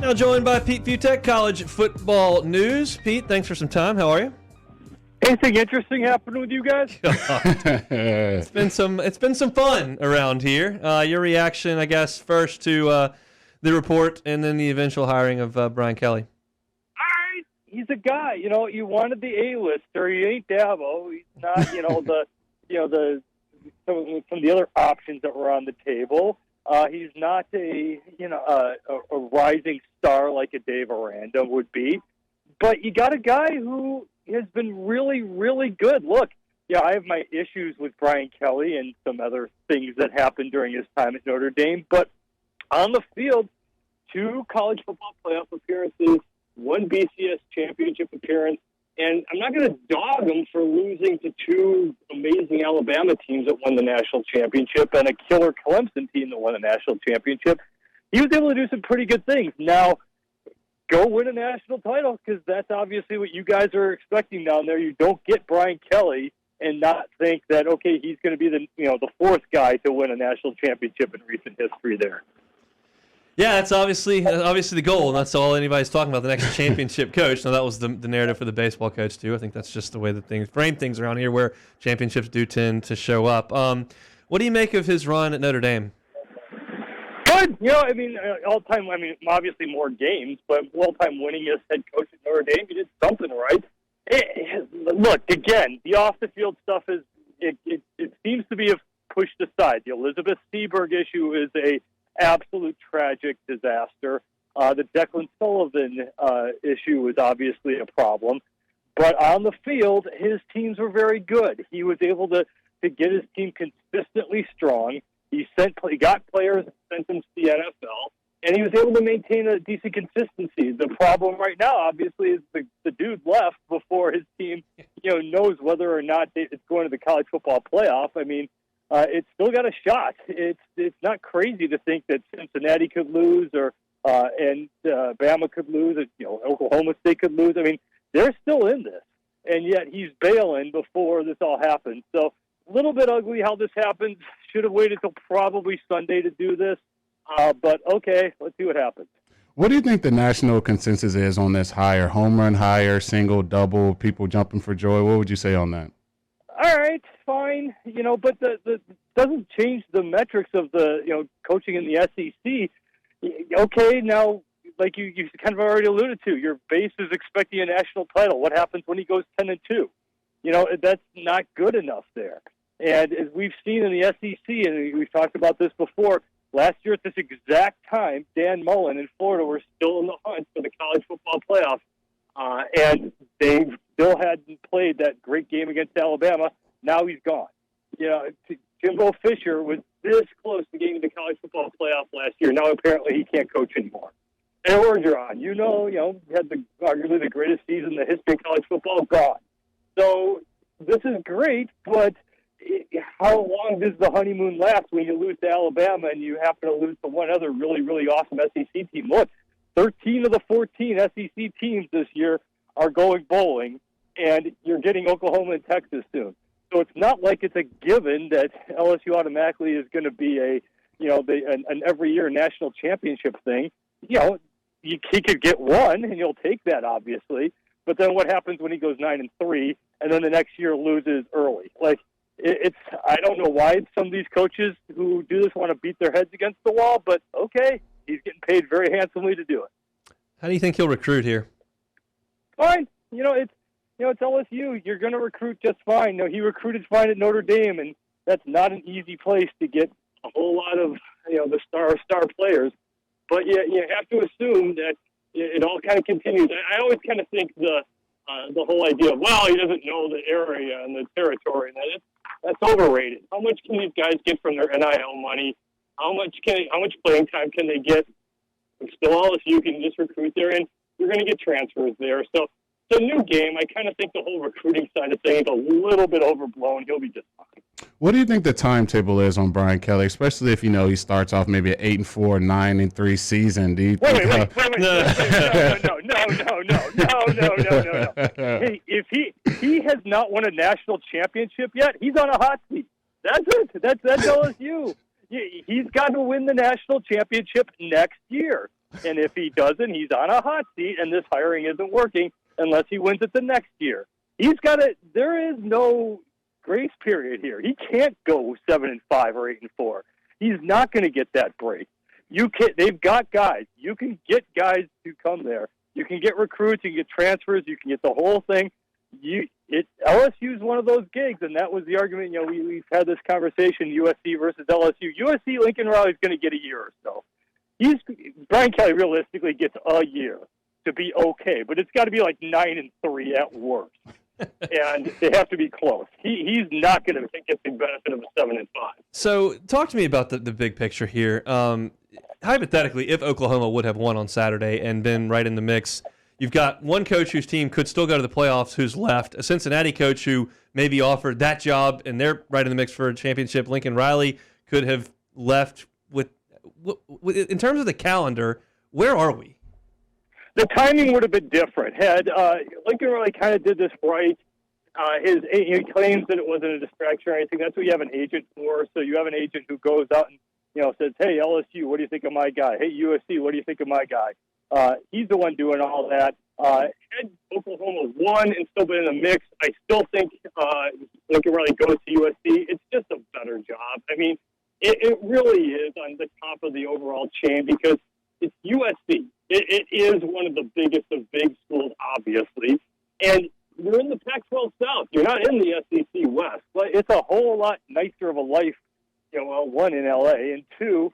Now joined by Pete Fiutak, college football news. Pete, thanks for some time. How are you? Anything interesting happened with you guys? It's been some fun around here. Your reaction, I guess, first to the report and then the eventual hiring of Brian Kelly. All right, he's a guy. You wanted the A-lister. He ain't Dabo. He's not. Some of the other options that were on the table. He's not a rising star like a Dave Aranda would be, but you got a guy who has been really, really good. Look, I have my issues with Brian Kelly and some other things that happened during his time at Notre Dame, but on the field, 2 college football playoff appearances, 1 BCS championship appearance, and I'm not going to dog him for losing to 2 amazing Alabama teams that won the national championship and a killer Clemson team that won the national championship. He was able to do some pretty good things. Now, go win a national title, because that's obviously what you guys are expecting down there. You don't get Brian Kelly and not think that, okay, he's going to be the 4th guy to win a national championship in recent history there. Yeah, that's obviously the goal, and that's all anybody's talking about, the next championship coach. Now, that was the narrative for the baseball coach, too. I think that's just the way that things frame things around here, where championships do tend to show up. What do you make of his run at Notre Dame? Good. All-time, obviously more games, but all-time winningest head coach at Notre Dame, he did something right. Look, again, the off-the-field stuff it seems to be pushed aside. The Elizabeth Seaberg issue is a absolute tragic disaster. The Declan Sullivan issue is obviously a problem. But on the field, his teams were very good. He was able to get his team consistently strong. He got players, sent them to the NFL, and he was able to maintain a decent consistency. The problem right now, obviously, is the dude left before his team knows whether or not it's going to the college football playoff. It's still got a shot. It's not crazy to think that Cincinnati could lose and Bama could lose, Oklahoma State could lose. They're still in this, and yet he's bailing before this all happens. So a little bit ugly how this happens. Should have waited till probably Sunday to do this, but okay, let's see what happens. What do you think the national consensus is on this hire? Home run hire, single, double, people jumping for joy? What would you say on that? All right, fine, but the doesn't change the metrics of the coaching in the SEC. Okay, now, like you kind of already alluded to, your base is expecting a national title. What happens when he goes 10-2? That's not good enough there. And as we've seen in the SEC, and we've talked about this before, last year at this exact time, Dan Mullen and Florida were still in the hunt for the college football playoff, and they still hadn't played that great game against Alabama. Now he's gone. Jimbo Fisher was this close to getting to the college football playoff last year. Now apparently he can't coach anymore. And Orgeron, had arguably the greatest season in the history of college football, gone. So this is great, but how long does the honeymoon last when you lose to Alabama and you happen to lose to one other really, really awesome SEC team? Look, 13 of the 14 SEC teams this year are going bowling, and you're getting Oklahoma and Texas soon. So it's not like it's a given that LSU automatically is going to be an every year national championship thing. He could get one, and you'll take that, obviously. But then what happens when he goes 9-3, and then the next year loses early? I don't know why some of these coaches who do this want to beat their heads against the wall, but okay, he's getting paid very handsomely to do it. How do you think he'll recruit here? Fine. It's LSU. You're going to recruit just fine. He recruited fine at Notre Dame, and that's not an easy place to get a whole lot of the star players. But you have to assume that it all kind of continues. I always kind of think the whole idea of, he doesn't know the area and the territory, that's overrated. How much can these guys get from their NIL money? How much playing time can they get? Still, LSU can just recruit there, and you're going to get transfers there. So it's a new game. I kind of think the whole recruiting side of things is a little bit overblown. He'll be just fine. What do you think the timetable is on Brian Kelly, especially if he starts off maybe an 8-4, 9-3 season? Do you think? Wait. No. Hey, if he has not won a national championship yet, he's on a hot seat. That's it. That's LSU. He's got to win the national championship next year. And if he doesn't, he's on a hot seat, and this hiring isn't working unless he wins it the next year. There is no grace period here. He can't go 7-5 or 8-4. He's not going to get that break. They've got guys. You can get guys to come there. You can get recruits. You can get transfers. You can get the whole thing. LSU is one of those gigs, and that was the argument. We've had this conversation: USC versus LSU. USC, Lincoln Riley is going to get a year or so. Brian Kelly realistically gets a year to be okay, but it's got to be like 9-3 at worst, and they have to be close. He's not going to get the benefit of a 7-5. So, talk to me about the big picture here. Hypothetically, if Oklahoma would have won on Saturday and been right in the mix, you've got one coach whose team could still go to the playoffs who's left, a Cincinnati coach who maybe offered that job and they're right in the mix for a championship. Lincoln Riley could have left with in terms of the calendar, where are we? The timing would have been different. Had Lincoln Riley kind of did this right, he claims that it wasn't a distraction or anything. That's what you have an agent for. So you have an agent who goes out and says, "Hey, LSU, what do you think of my guy? Hey, USC, what do you think of my guy?" He's the one doing all that. Had Oklahoma won and still been in the mix, I still think Lincoln Riley goes to USC. It's just a better job. I mean, it really is on the top of the overall chain because it's USC. It is one of the biggest of big schools, obviously. And you're in the Pac-12 South. You're not in the SEC West. But it's a whole lot nicer of a life, one, in L.A., and two,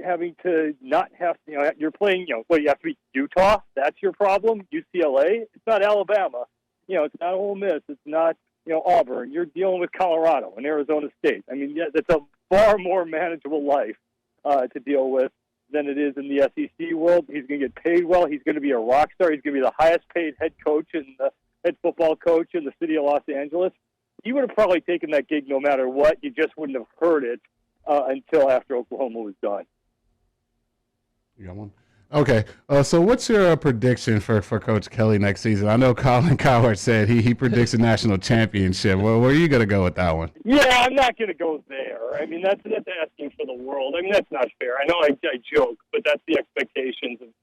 having to not have, you're playing, you have to beat Utah. That's your problem. UCLA. It's not Alabama. It's not Ole Miss. It's not, Auburn. You're dealing with Colorado and Arizona State. I mean, that's a far more manageable life to deal with than it is in the SEC world. He's going to get paid well. He's going to be a rock star. He's going to be the highest paid head coach and head football coach in the city of Los Angeles. You would have probably taken that gig no matter what. You just wouldn't have heard it until after Oklahoma was done. You got one? Okay. So what's your prediction for Coach Kelly next season? I know Colin Cowherd said he predicts a national championship. Well, where are you going to go with that one? Yeah, I'm not going to go there. I mean, that's asking for the world. I mean, that's not fair. I know I joke, but that's the expectations. And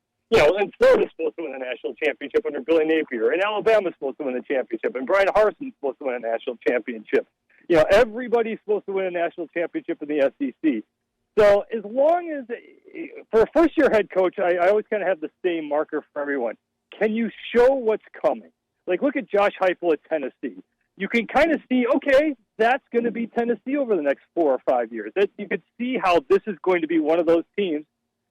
Florida's supposed to win a national championship under Billy Napier, and Alabama's supposed to win a championship, and Brian Harson's supposed to win a national championship. Everybody's supposed to win a national championship in the SEC. So as long as, for a first-year head coach, I always kind of have the same marker for everyone. Can you show what's coming? Like, look at Josh Heupel at Tennessee. You can kind of see, okay, that's going to be Tennessee over the next 4 or 5 years. You could see how this is going to be one of those teams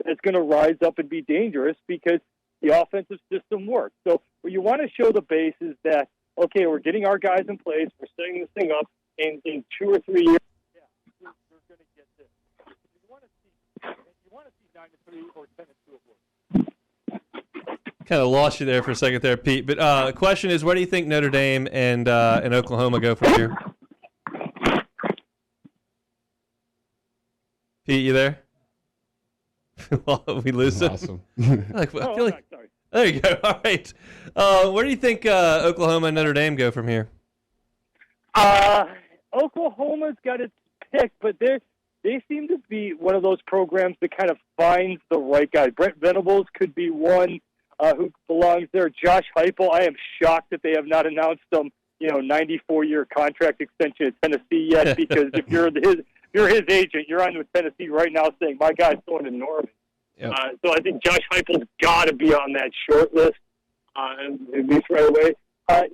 that's going to rise up and be dangerous because the offensive system works. So what you want to show the base is that, okay, we're getting our guys in place, we're setting this thing up, and in 2 or 3 years, you're going to get this. You want to see 9-3 or 10-2 at worst. Kind of lost you there for a second there, Pete. But the question is, where do you think Notre Dame and Oklahoma go from here? Pete, you there? We lose him. Awesome. I feel like, sorry. there you go. All right. Where do you think Oklahoma and Notre Dame go from here? Oklahoma's got its pick, but they seem to be one of those programs that kind of finds the right guy. Brent Venables could be one who belongs there. Josh Heupel, I am shocked that they have not announced some 94-year contract extension at Tennessee yet, because if you're his agent, you're on with Tennessee right now saying, my guy's going to Norman. Yep. So I think Josh Heupel's got to be on that short list, at least right away.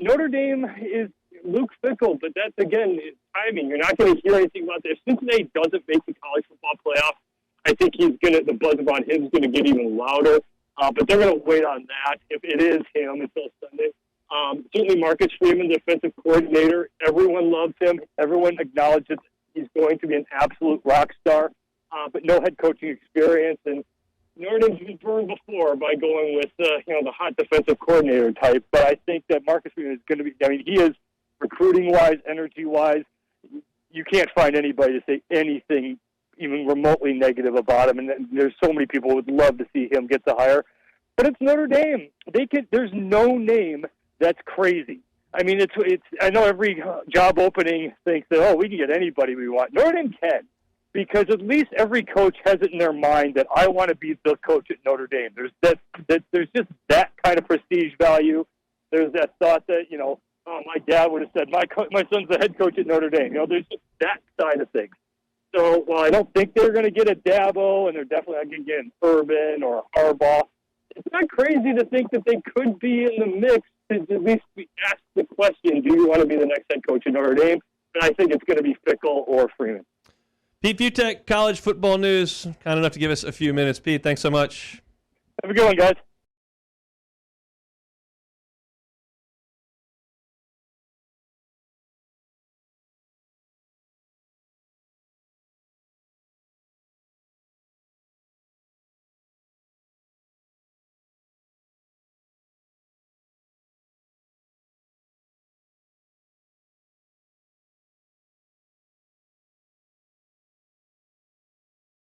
Notre Dame is Luke Fickell, but that's, again, timing. You're not going to hear anything about this. If Cincinnati doesn't make the college football playoff, I think the buzz about him is going to get even louder. But they're going to wait on that, if it is him, until Sunday. Certainly Marcus Freeman, defensive coordinator, everyone loves him. Everyone acknowledges he's going to be an absolute rock star, but no head coaching experience. And Notre Dame's been burned before by going with the hot defensive coordinator type. But I think that Marcus Freeman is going to be. I mean, he is recruiting-wise, energy-wise. You can't find anybody to say anything even remotely negative about him. And there's so many people who would love to see him get the hire. But it's Notre Dame. There's no name that's crazy. I mean, it's. I know every job opening thinks that, we can get anybody we want. Notre Dame can. because at least every coach has it in their mind that I want to be the coach at Notre Dame. There's there's just that kind of prestige value. There's that thought that, oh, my dad would have said, my son's the head coach at Notre Dame. There's just that side of things. So while I don't think they're going to get a Dabo, and they're definitely not going to get an Urban or a Harbaugh, it's not crazy to think that they could be in the mix to at least be asked the question, do you want to be the next head coach at Notre Dame? And I think it's going to be Fickell or Freeman. Pete Fiutak, college football news, kind enough to give us a few minutes. Pete, thanks so much. Have a good one, guys.